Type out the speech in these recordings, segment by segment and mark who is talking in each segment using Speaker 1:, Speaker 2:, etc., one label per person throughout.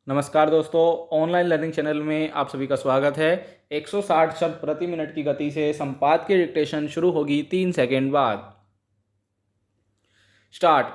Speaker 1: नमस्कार दोस्तों, online learning channel में आप सभी का स्वागत है। 160 शब्द प्रति मिनट की गति से संपादकीय डिक्टेशन शुरू होगी 3 सेकंड बाद। स्टार्ट।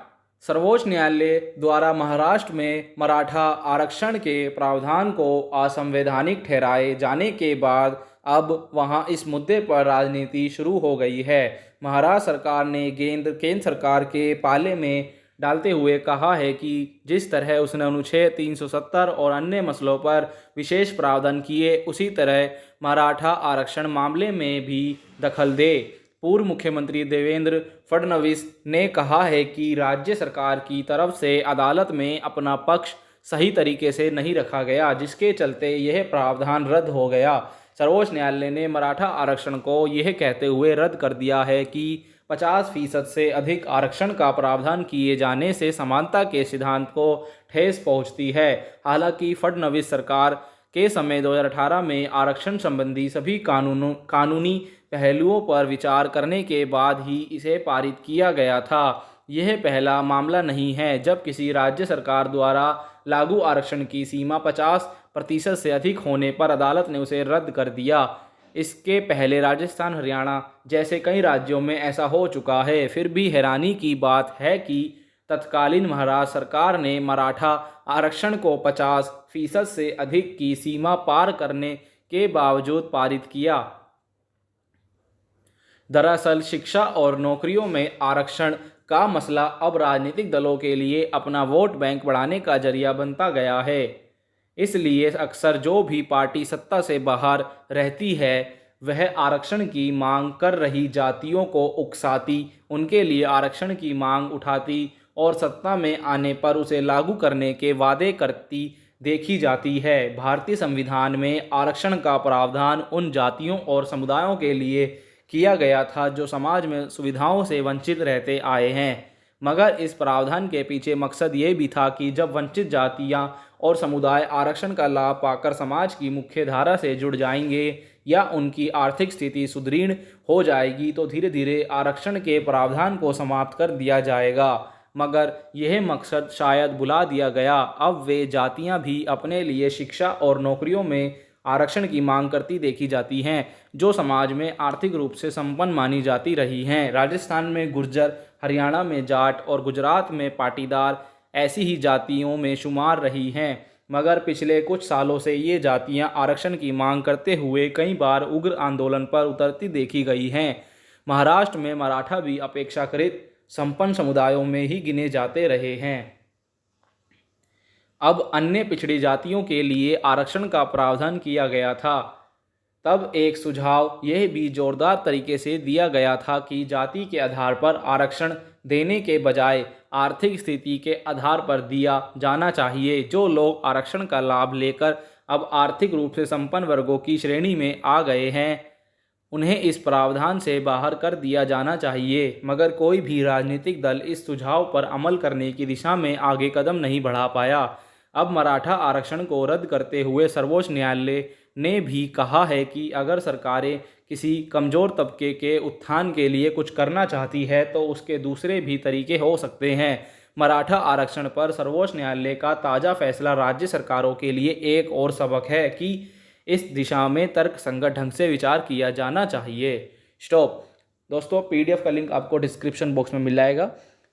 Speaker 1: सर्वोच्च न्यायालय द्वारा महाराष्ट्र में मराठा आरक्षण के प्रावधान को असंवैधानिक ठहराए जाने के बाद अब वहां इस मुद्दे पर राजनीति शुरू हो गई है। महाराष्ट्र सरकार ने केंद्र सरकार के पाले में डालते हुए कहा है कि जिस तरह उसने अनुच्छेद 370 और अन्य मसलों पर विशेष प्रावधान किए, उसी तरह मराठा आरक्षण मामले में भी दखल दे। पूर्व मुख्यमंत्री देवेंद्र फडणवीस ने कहा है कि राज्य सरकार की तरफ से अदालत में अपना पक्ष सही तरीके से नहीं रखा गया, जिसके चलते यह प्रावधान रद्द हो गया। सर्वोच्च न्यायालय ने मराठा आरक्षण को यह कहते हुए रद्द कर दिया है कि 50% से अधिक आरक्षण का प्रावधान किए जाने से समानता के सिद्धांत को ठेस पहुंचती है। हालांकि फडणवीस सरकार के समय 2018 में आरक्षण संबंधी सभी कानूनी पहलुओं पर विचार करने के बाद ही इसे पारित किया गया था। यह पहला मामला नहीं है जब किसी राज्य सरकार द्वारा लागू आरक्षण की सीमा 50% से अधिक होने पर अदालत ने उसे रद्द कर दिया। इसके पहले राजस्थान, हरियाणा जैसे कई राज्यों में ऐसा हो चुका है। फिर भी हैरानी की बात है कि तत्कालीन महाराष्ट्र सरकार ने मराठा आरक्षण को 50% से अधिक की सीमा पार करने के बावजूद पारित किया। दरअसल शिक्षा और नौकरियों में आरक्षण का मसला अब राजनीतिक दलों के लिए अपना वोट बैंक बढ़ाने का जरिया बनता गया है। इसलिए अक्सर जो भी पार्टी सत्ता से बाहर रहती है, वह आरक्षण की मांग कर रही जातियों को उकसाती, उनके लिए आरक्षण की मांग उठाती और सत्ता में आने पर उसे लागू करने के वादे करती देखी जाती है। भारतीय संविधान में आरक्षण का प्रावधान उन जातियों और समुदायों के लिए किया गया था जो समाज में सुविधाओं से वंचित रहते आए हैं, मगर इस प्रावधान के पीछे मकसद ये भी था कि जब वंचित जातियां और समुदाय आरक्षण का लाभ पाकर समाज की मुख्य धारा से जुड़ जाएंगे या उनकी आर्थिक स्थिति सुदृढ़ हो जाएगी, तो धीरे धीरे आरक्षण के प्रावधान को समाप्त कर दिया जाएगा। मगर यह मकसद शायद भुला दिया गया। अब वे जातियां भी अपने लिए शिक्षा और नौकरियों में आरक्षण की मांग करती देखी जाती हैं, जो समाज में आर्थिक रूप से संपन्न मानी जाती रही हैं। राजस्थान में गुर्जर, हरियाणा में जाट और गुजरात में पाटीदार ऐसी ही जातियों में शुमार रही हैं। मगर पिछले कुछ सालों से ये जातियां आरक्षण की मांग करते हुए कई बार उग्र आंदोलन पर उतरती देखी गई हैं। महाराष्ट्र में मराठा भी अपेक्षाकृत संपन्न समुदायों में ही गिने जाते रहे हैं। अब अन्य पिछड़ी जातियों के लिए आरक्षण का प्रावधान किया गया था। तब एक सुझाव यह भी जोरदार तरीके से दिया गया था कि जाति के आधार पर आरक्षण देने के बजाय आर्थिक स्थिति के आधार पर दिया जाना चाहिए। जो लोग आरक्षण का लाभ लेकर अब आर्थिक रूप से संपन्न वर्गों की श्रेणी में आ गए हैं, उन्हें इस प्रावधान से बाहर कर दिया जाना चाहिए। मगर कोई भी राजनीतिक दल इस सुझाव पर अमल करने की दिशा में आगे कदम नहीं बढ़ा पाया। अब मराठा आरक्षण को रद्द करते हुए सर्वोच्च न्यायालय ने भी कहा है कि अगर सरकारें किसी कमज़ोर तबके के उत्थान के लिए कुछ करना चाहती है तो उसके दूसरे भी तरीके हो सकते हैं। मराठा आरक्षण पर सर्वोच्च न्यायालय का ताज़ा फैसला राज्य सरकारों के लिए एक और सबक है कि इस दिशा में तर्कसंगत ढंग से विचार किया जाना चाहिए। स्टॉप। दोस्तों, PDF का लिंक आपको डिस्क्रिप्शन बॉक्स में मिल जाएगा।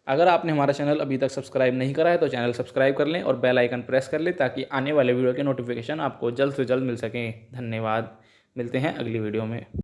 Speaker 1: अगर आपने हमारा चैनल अभी तक सब्सक्राइब नहीं करा है तो चैनल सब्सक्राइब कर लें और बेल आइकन प्रेस कर लें ताकि आने वाले वीडियो के नोटिफिकेशन आपको जल्द से जल्द मिल सकें। धन्यवाद। मिलते हैं अगली वीडियो में।